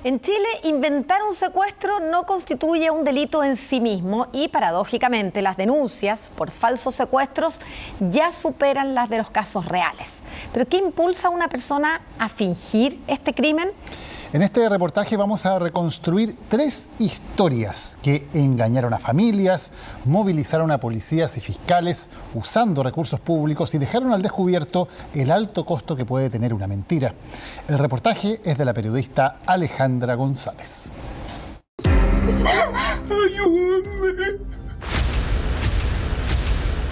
En Chile, inventar un secuestro no constituye un delito en sí mismo y, paradójicamente, las denuncias por falsos secuestros ya superan las de los casos reales. ¿Pero qué impulsa a una persona a fingir este crimen? En este reportaje vamos a reconstruir 3 historias que engañaron a familias, movilizaron a policías y fiscales usando recursos públicos y dejaron al descubierto el alto costo que puede tener una mentira. El reportaje es de la periodista Alejandra González. ¡Ayúdame!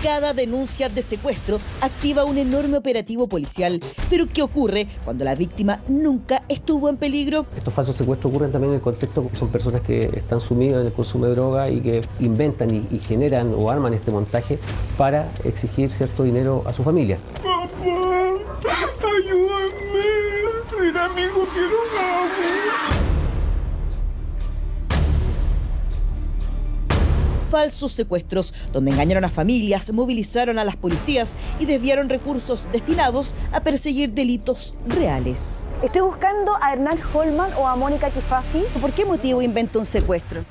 Cada denuncia de secuestro activa un enorme operativo policial. Pero ¿qué ocurre cuando la víctima nunca estuvo en peligro? Estos falsos secuestros ocurren también en el contexto porque son personas que están sumidas en el consumo de droga y que inventan y generan o arman este montaje para exigir cierto dinero a su familia. ¡Papá! ¡Ayúdame! ¡El amigo que lo amo! Falsos secuestros, donde engañaron a familias, movilizaron a las policías y desviaron recursos destinados a perseguir delitos reales. Estoy buscando a Hernán Holman o a Mónica Kifafi. ¿Por qué motivo inventa un secuestro?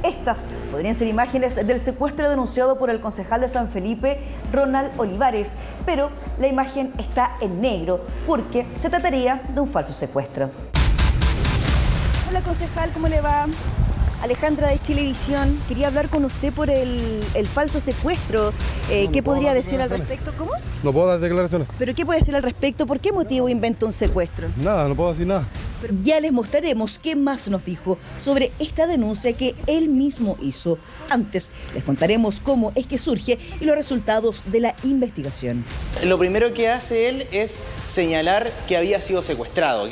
Estas podrían ser imágenes del secuestro denunciado por el concejal de San Felipe, Ronald Olivares, pero la imagen está en negro porque se trataría de un falso secuestro. Hola concejal, ¿cómo le va? Alejandra de Chilevisión, quería hablar con usted por el falso secuestro. ¿Qué podría decir al respecto? ¿Cómo? No puedo dar declaraciones. ¿Pero qué puede decir al respecto? ¿Por qué motivo inventa un secuestro? Nada, no puedo decir nada. Pero ya les mostraremos qué más nos dijo sobre esta denuncia que él mismo hizo. Antes les contaremos cómo es que surge y los resultados de la investigación. Lo primero que hace él es señalar que había sido secuestrado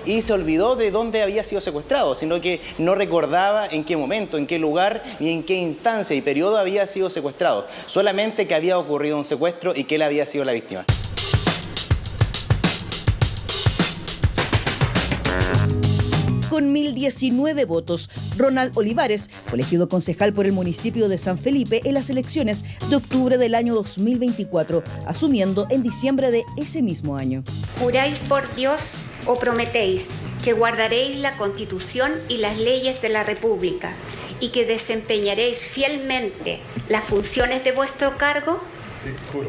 y se olvidó de dónde había sido secuestrado, sino que no recordaba en qué momento, en qué lugar ni en qué instancia y periodo había sido secuestrado. Solamente que había ocurrido un secuestro y que él había sido la víctima. Con 1019 votos, Ronald Olivares fue elegido concejal por el municipio de San Felipe en las elecciones de octubre del año 2024, asumiendo en diciembre de ese mismo año. ¿Juráis por Dios o prometéis que guardaréis la Constitución y las leyes de la República y que desempeñaréis fielmente las funciones de vuestro cargo? Sí, juro.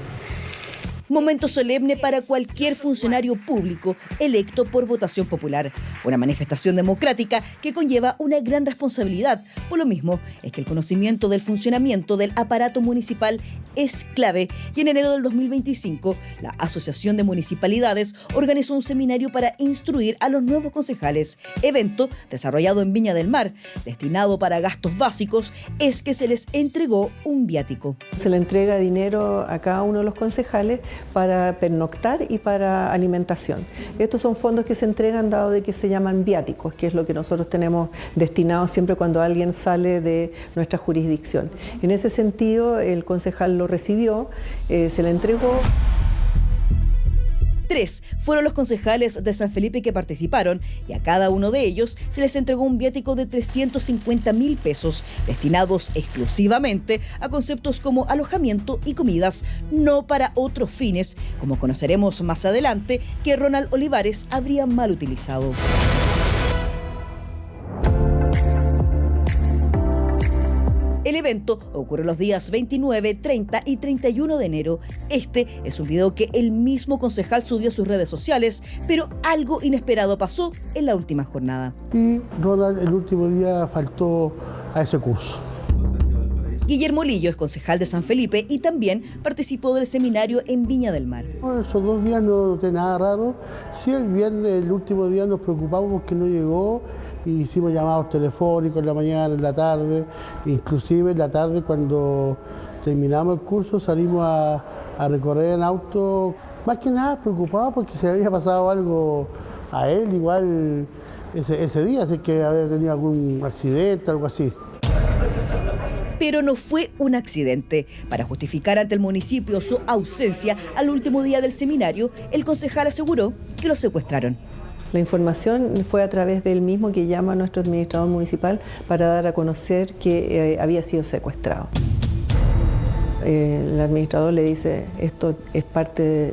Momento solemne para cualquier funcionario público electo por votación popular. Una manifestación democrática que conlleva una gran responsabilidad. Por lo mismo, es que el conocimiento del funcionamiento del aparato municipal es clave. Y en enero del 2025, la Asociación de Municipalidades organizó un seminario para instruir a los nuevos concejales. Evento desarrollado en Viña del Mar, destinado para gastos básicos, es que se les entregó un viático. Se le entrega dinero a cada uno de los concejales para pernoctar y para alimentación. Estos son fondos que se entregan dado de que se llaman viáticos, que es lo que nosotros tenemos destinado siempre cuando alguien sale de nuestra jurisdicción. En ese sentido, el concejal lo recibió, se le entregó. 3 fueron los concejales de San Felipe que participaron y a cada uno de ellos se les entregó un viático de 350.000 pesos destinados exclusivamente a conceptos como alojamiento y comidas, no para otros fines, como conoceremos más adelante, que Ronald Olivares habría mal utilizado. El evento ocurre los días 29, 30 y 31 de enero. Este es un video que el mismo concejal subió a sus redes sociales, pero algo inesperado pasó en la última jornada. Y Ronald el último día faltó a ese curso. Guillermo Lillo es concejal de San Felipe y también participó del seminario en Viña del Mar. Esos 2 días no noté nada raro. Sí, el viernes, el último día, nos preocupamos porque no llegó. Y hicimos llamados telefónicos en la mañana, en la tarde, inclusive en la tarde cuando terminamos el curso salimos a recorrer en auto, más que nada preocupados porque se había pasado algo a él igual ese día, así que había tenido algún accidente, algo así. Pero no fue un accidente. Para justificar ante el municipio su ausencia al último día del seminario, el concejal aseguró que lo secuestraron. La información fue a través del mismo que llama a nuestro administrador municipal para dar a conocer que había sido secuestrado. El administrador le dice, esto es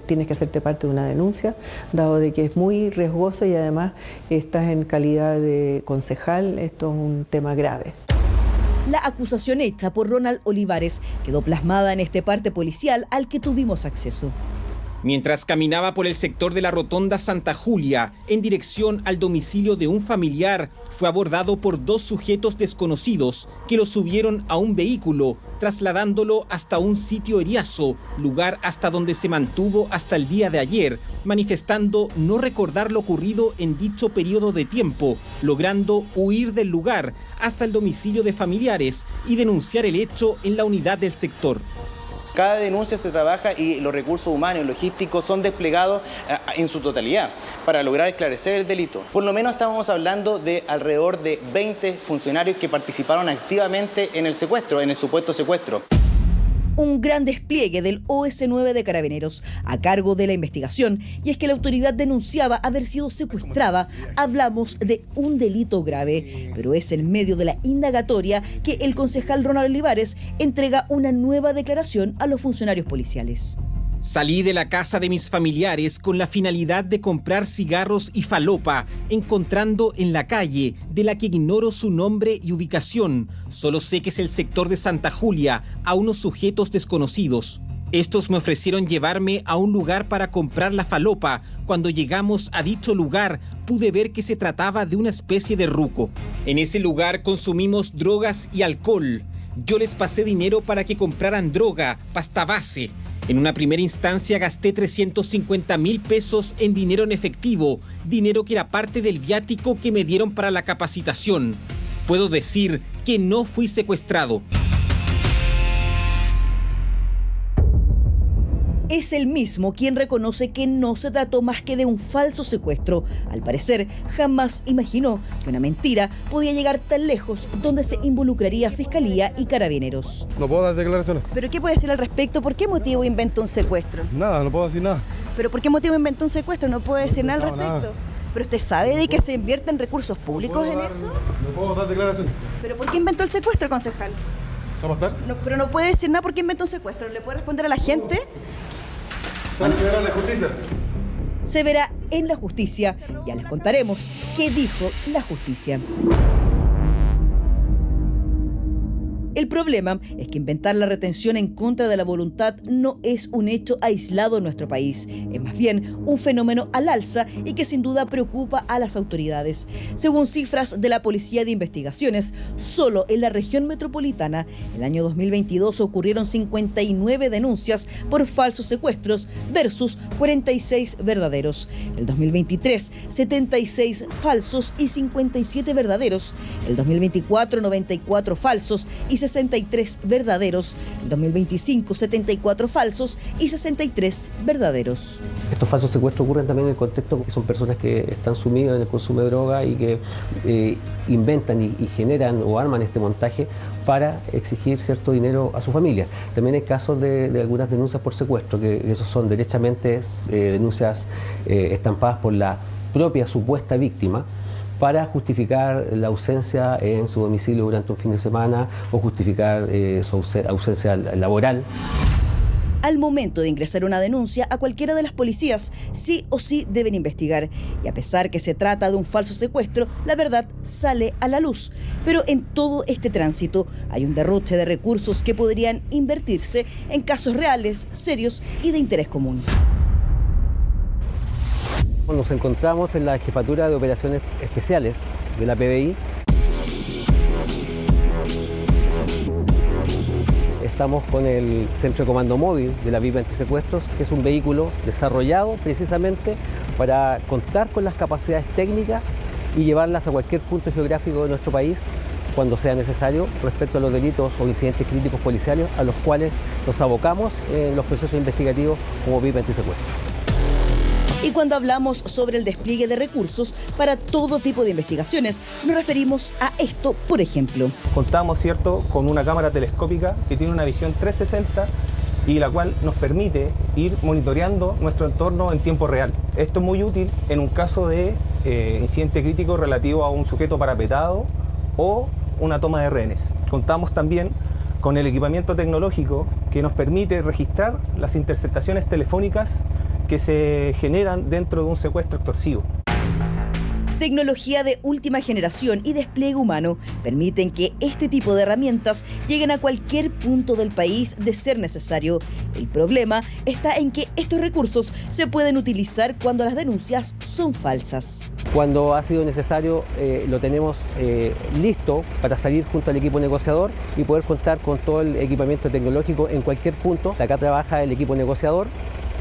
tienes que hacerte parte de una denuncia, dado de que es muy riesgoso y además estás en calidad de concejal, esto es un tema grave. La acusación hecha por Ronald Olivares quedó plasmada en este parte policial al que tuvimos acceso. Mientras caminaba por el sector de la Rotonda Santa Julia, en dirección al domicilio de un familiar, fue abordado por dos sujetos desconocidos que lo subieron a un vehículo, trasladándolo hasta un sitio Eriazo, lugar hasta donde se mantuvo hasta el día de ayer, manifestando no recordar lo ocurrido en dicho periodo de tiempo, logrando huir del lugar hasta el domicilio de familiares y denunciar el hecho en la unidad del sector. Cada denuncia se trabaja y los recursos humanos y logísticos son desplegados en su totalidad para lograr esclarecer el delito. Por lo menos estábamos hablando de alrededor de 20 funcionarios que participaron activamente en el secuestro, en el supuesto secuestro. Un gran despliegue del OS9 de Carabineros a cargo de la investigación, y es que la autoridad denunciaba haber sido secuestrada. Hablamos de un delito grave, pero es en medio de la indagatoria que el concejal Ronald Olivares entrega una nueva declaración a los funcionarios policiales. Salí de la casa de mis familiares con la finalidad de comprar cigarros y falopa, encontrando en la calle, de la que ignoro su nombre y ubicación. Solo sé que es el sector de Santa Julia, a unos sujetos desconocidos. Estos me ofrecieron llevarme a un lugar para comprar la falopa. Cuando llegamos a dicho lugar, pude ver que se trataba de una especie de ruco. En ese lugar consumimos drogas y alcohol. Yo les pasé dinero para que compraran droga, pasta base. En una primera instancia gasté 350.000 pesos en dinero en efectivo, dinero que era parte del viático que me dieron para la capacitación. Puedo decir que no fui secuestrado. Es el mismo quien reconoce que no se trató más que de un falso secuestro. Al parecer, jamás imaginó que una mentira podía llegar tan lejos, donde se involucraría Fiscalía y Carabineros. No puedo dar declaraciones. ¿Pero qué puede decir al respecto? ¿Por qué motivo inventó un secuestro? Nada, no puedo decir nada. ¿Pero por qué motivo inventó un secuestro? No puede decir nada al respecto. Nada. ¿Pero usted sabe de que se invierten recursos públicos en eso? No puedo dar declaraciones. ¿Pero por qué inventó el secuestro, concejal? ¿Va a pasar? No, pero no puede decir nada por qué inventó un secuestro. ¿Le puede responder a la gente? Se verá en la justicia. Se verá en la justicia. Ya les contaremos qué dijo la justicia. El problema es que inventar la retención en contra de la voluntad no es un hecho aislado en nuestro país. Es más bien un fenómeno al alza y que sin duda preocupa a las autoridades. Según cifras de la Policía de Investigaciones, solo en la región metropolitana, el año 2022 ocurrieron 59 denuncias por falsos secuestros versus 46 verdaderos. El 2023, 76 falsos y 57 verdaderos. El 2024, 94 falsos y 63 verdaderos. En 2025, 74 falsos y 63 verdaderos. Estos falsos secuestros ocurren también en el contexto que son personas que están sumidas en el consumo de droga y que inventan y generan o arman este montaje para exigir cierto dinero a su familia. También hay casos de algunas denuncias por secuestro, que esos son derechamente denuncias estampadas por la propia supuesta víctima, para justificar la ausencia en su domicilio durante un fin de semana o justificar su ausencia laboral. Al momento de ingresar una denuncia a cualquiera de las policías, sí o sí deben investigar. Y a pesar que se trata de un falso secuestro, la verdad sale a la luz. Pero en todo este tránsito hay un derroche de recursos que podrían invertirse en casos reales, serios y de interés común. Nos encontramos en la Jefatura de Operaciones Especiales de la PDI. Estamos con el Centro de Comando Móvil de la VIP Antisecuestros, que es un vehículo desarrollado precisamente para contar con las capacidades técnicas y llevarlas a cualquier punto geográfico de nuestro país cuando sea necesario respecto a los delitos o incidentes críticos policiales a los cuales nos abocamos en los procesos investigativos como VIP Antisecuestros. Y cuando hablamos sobre el despliegue de recursos para todo tipo de investigaciones, nos referimos a esto, por ejemplo. Contamos, ¿cierto?, con una cámara telescópica que tiene una visión 360 y la cual nos permite ir monitoreando nuestro entorno en tiempo real. Esto es muy útil en un caso de incidente crítico relativo a un sujeto parapetado o una toma de rehenes. Contamos también con el equipamiento tecnológico que nos permite registrar las interceptaciones telefónicas que se generan dentro de un secuestro extorsivo. Tecnología de última generación y despliegue humano permiten que este tipo de herramientas lleguen a cualquier punto del país de ser necesario. El problema está en que estos recursos se pueden utilizar cuando las denuncias son falsas. Cuando ha sido necesario, lo tenemos listo para salir junto al equipo negociador y poder contar con todo el equipamiento tecnológico en cualquier punto. Acá trabaja el equipo negociador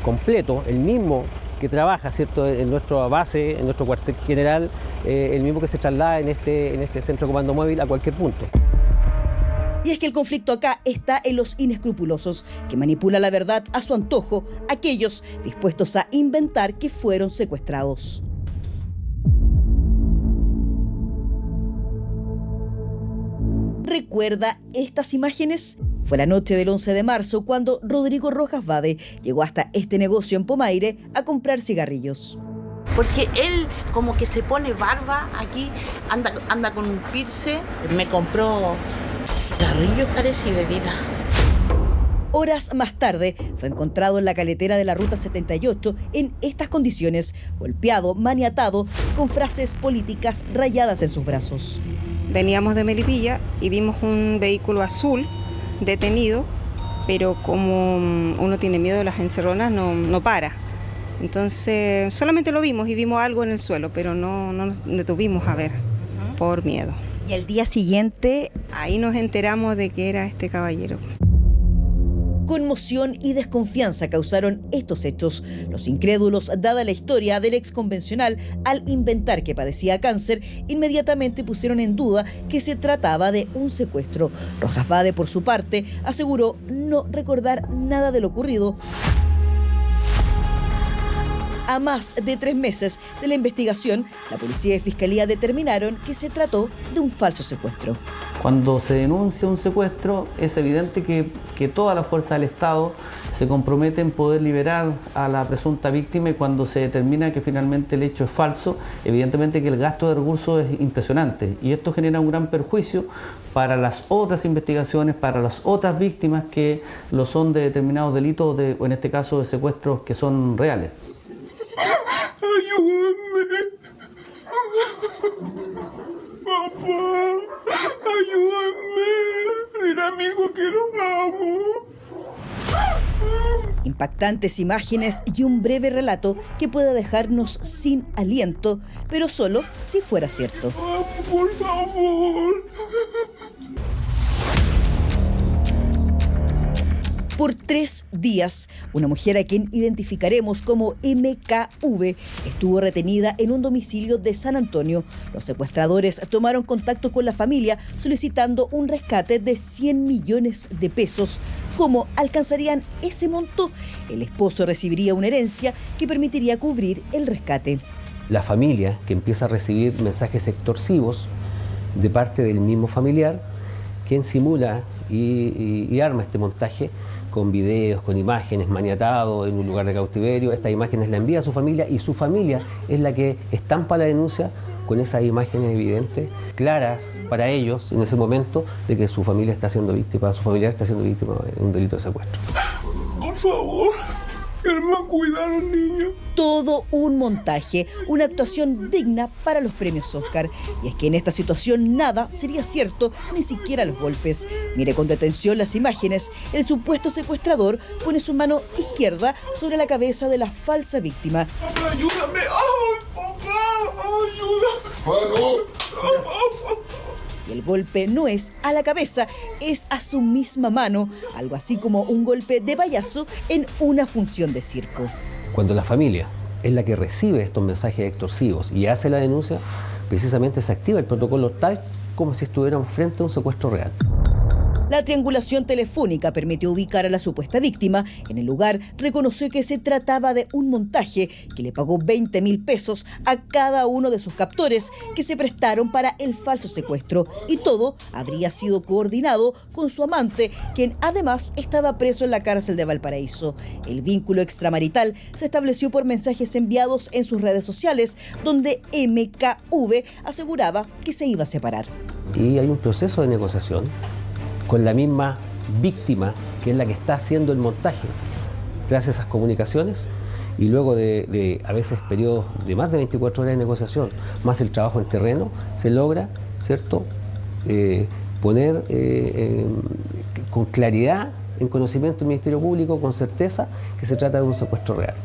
completo, el mismo que trabaja, ¿cierto?, en nuestra base, en nuestro cuartel general, el mismo que se traslada en este centro de comando móvil a cualquier punto. Y es que el conflicto acá está en los inescrupulosos, que manipulan la verdad a su antojo, aquellos dispuestos a inventar que fueron secuestrados. ¿Recuerda estas imágenes? Fue la noche del 11 de marzo cuando Rodrigo Rojas Vade llegó hasta este negocio en Pomaire a comprar cigarrillos. Porque él como que se pone barba aquí, anda con un piercing, me compró cigarrillos, parece, y bebida. Horas más tarde fue encontrado en la caletera de la Ruta 78 en estas condiciones, golpeado, maniatado, con frases políticas rayadas en sus brazos. Veníamos de Melipilla y vimos un vehículo azul detenido, pero como uno tiene miedo de las encerronas, no para. Entonces solamente lo vimos y vimos algo en el suelo, pero no nos detuvimos a ver por miedo. Y al día siguiente, ahí nos enteramos de que era este caballero. Conmoción y desconfianza causaron estos hechos. Los incrédulos, dada la historia del ex convencional, al inventar que padecía cáncer, inmediatamente pusieron en duda que se trataba de un secuestro. Rojas Vade, por su parte, aseguró no recordar nada de lo ocurrido. A más de 3 meses de la investigación, la policía y fiscalía determinaron que se trató de un falso secuestro. Cuando se denuncia un secuestro, es evidente que toda la fuerza del Estado se compromete en poder liberar a la presunta víctima, y cuando se determina que finalmente el hecho es falso, evidentemente que el gasto de recursos es impresionante, y esto genera un gran perjuicio para las otras investigaciones, para las otras víctimas que lo son de determinados delitos, o en este caso de secuestros que son reales. ¡Ayúdame! ¡Papá! ¡Ayúdame! ¡Mira, amigo, que lo amo! Impactantes imágenes y un breve relato que pueda dejarnos sin aliento, pero solo si fuera cierto. ¡Por favor! Por 3 días, una mujer a quien identificaremos como MKV estuvo retenida en un domicilio de San Antonio. Los secuestradores tomaron contacto con la familia solicitando un rescate de 100 millones de pesos. ¿Cómo alcanzarían ese monto? El esposo recibiría una herencia que permitiría cubrir el rescate. La familia, que empieza a recibir mensajes extorsivos de parte del mismo familiar, quien simula y arma este montaje con videos, con imágenes, maniatado en un lugar de cautiverio. Estas imágenes las envía a su familia, y su familia es la que estampa la denuncia con esas imágenes evidentes, claras para ellos en ese momento, de que su familia está siendo víctima, su familiar está siendo víctima de un delito de secuestro. Por favor, que me cuidaron, niños. Todo un montaje, una actuación digna para los premios Oscar. Y es que en esta situación nada sería cierto, ni siquiera los golpes. Mire con detención las imágenes. El supuesto secuestrador pone su mano izquierda sobre la cabeza de la falsa víctima. ¡Papá, ayúdame! ¡Ay, papá! ¡Ayuda! Y el golpe no es a la cabeza, es a su misma mano, algo así como un golpe de payaso en una función de circo. Cuando la familia es la que recibe estos mensajes extorsivos y hace la denuncia, precisamente se activa el protocolo tal como si estuviéramos frente a un secuestro real. La triangulación telefónica permitió ubicar a la supuesta víctima. En el lugar reconoció que se trataba de un montaje, que le pagó 20.000 pesos a cada uno de sus captores que se prestaron para el falso secuestro. Y todo habría sido coordinado con su amante, quien además estaba preso en la cárcel de Valparaíso. El vínculo extramarital se estableció por mensajes enviados en sus redes sociales, donde MKV aseguraba que se iba a separar. Y hay un proceso de negociación con la misma víctima, que es la que está haciendo el montaje, tras esas comunicaciones, y luego de a veces periodos de más de 24 horas de negociación, más el trabajo en terreno, se logra, ¿cierto?, poner con claridad en conocimiento del Ministerio Público, con certeza, que se trata de un secuestro real.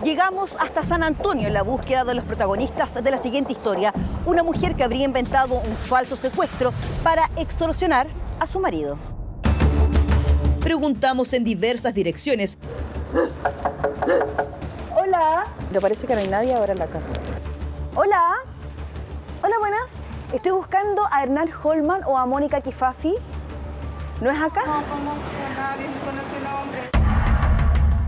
Llegamos hasta San Antonio en la búsqueda de los protagonistas de la siguiente historia. Una mujer que habría inventado un falso secuestro para extorsionar a su marido. Preguntamos en diversas direcciones. Hola. Pero parece que no hay nadie ahora en la casa. Hola. Hola, buenas. Estoy buscando a Hernán Holman o a Mónica Kifafi. ¿No es acá? No conozco a nadie, no conoce el nombre.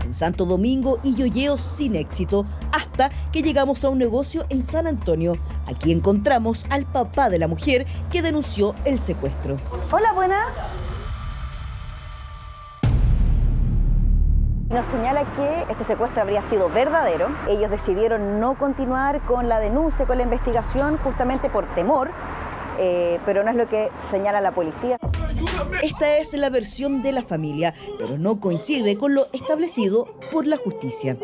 En Santo Domingo y yoyeos sin éxito, hasta que llegamos a un negocio en San Antonio. Aquí encontramos al papá de la mujer que denunció el secuestro. Hola, buenas. Nos señala que este secuestro habría sido verdadero. Ellos decidieron no continuar con la denuncia, con la investigación, justamente por temor, pero no es lo que señala la policía. Esta es la versión de la familia, pero no coincide con lo establecido por la justicia.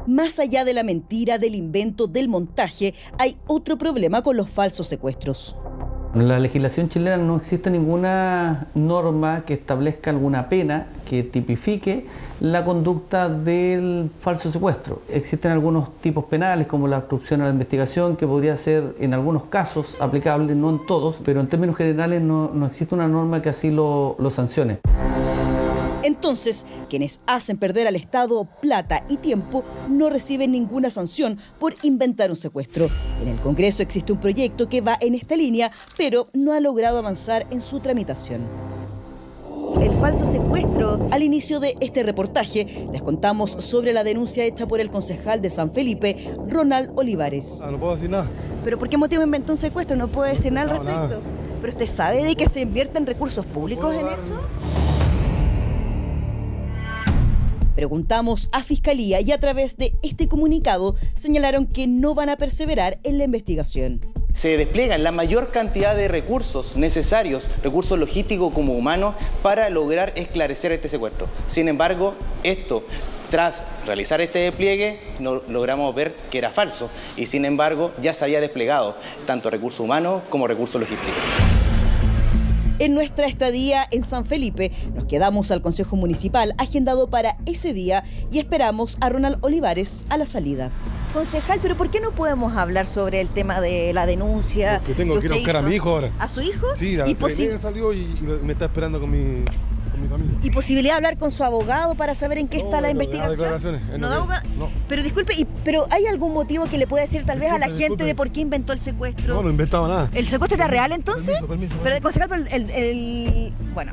Más allá de la mentira, del invento, del montaje, hay otro problema con los falsos secuestros. En la legislación chilena no existe ninguna norma que establezca alguna pena que tipifique la conducta del falso secuestro. Existen algunos tipos penales como la obstrucción a la investigación que podría ser en algunos casos aplicable, no en todos, pero en términos generales no existe una norma que así lo sancione. Entonces, quienes hacen perder al Estado plata y tiempo no reciben ninguna sanción por inventar un secuestro. En el Congreso existe un proyecto que va en esta línea, pero no ha logrado avanzar en su tramitación. El falso secuestro. Al inicio de este reportaje, les contamos sobre la denuncia hecha por el concejal de San Felipe, Ronald Olivares. No puedo decir nada. ¿Pero por qué motivo inventó un secuestro? No puede decir nada al respecto. Nada. ¿Pero usted sabe de que se invierten recursos públicos en eso? Preguntamos a Fiscalía y a través de este comunicado señalaron que no van a perseverar en la investigación. Se despliegan la mayor cantidad de recursos necesarios, recursos logísticos como humanos, para lograr esclarecer este secuestro. Sin embargo, tras realizar este despliegue, no logramos ver que era falso y sin embargo ya se había desplegado tanto recursos humanos como recursos logísticos. En nuestra estadía en San Felipe, nos quedamos al Consejo Municipal agendado para ese día y esperamos a Ronald Olivares a la salida. Concejal, ¿pero por qué no podemos hablar sobre el tema de la denuncia? Porque tengo que ir a buscar a mi hijo ahora. ¿A su hijo? Sí, la salió y me está esperando con mi familia. ¿Y posibilidad de hablar con su abogado para saber en qué está la investigación? No. Pero disculpe, ¿pero hay algún motivo que le pueda decir tal vez a la gente de por qué inventó el secuestro? No inventaba nada. ¿El secuestro era real entonces? Permiso. Pero concejal, bueno,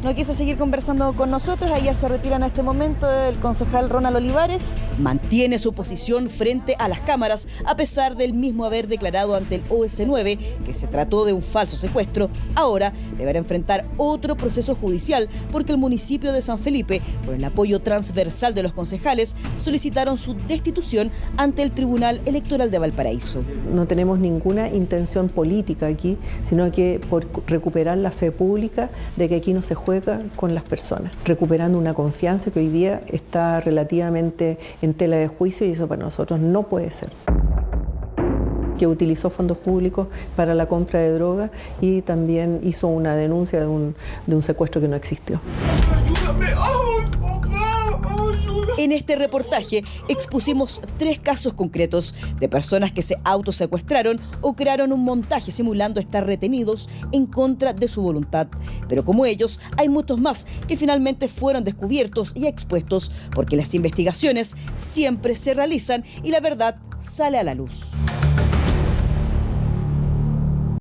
no quiso seguir conversando con nosotros, ahí ya se retira en este momento el concejal Ronald Olivares. Mantiene su posición frente a las cámaras, a pesar del mismo haber declarado ante el OS9 que se trató de un falso secuestro. Ahora deberá enfrentar otro proceso judicial porque el municipio de San Felipe, por el apoyo transversal de los concejales, solicitaron su destitución ante el Tribunal Electoral de Valparaíso. No tenemos ninguna intención política aquí, sino que por recuperar la fe pública de que aquí no se juega con las personas, recuperando una confianza que hoy día está relativamente en tela de juicio y eso para nosotros no puede ser. Que utilizó fondos públicos para la compra de droga y también hizo una denuncia de un secuestro que no existió. ¡Ayúdame! ¡Ay, papá! En este reportaje expusimos 3 casos concretos de personas que se autosecuestraron o crearon un montaje simulando estar retenidos en contra de su voluntad. Pero como ellos, hay muchos más que finalmente fueron descubiertos y expuestos porque las investigaciones siempre se realizan y la verdad sale a la luz.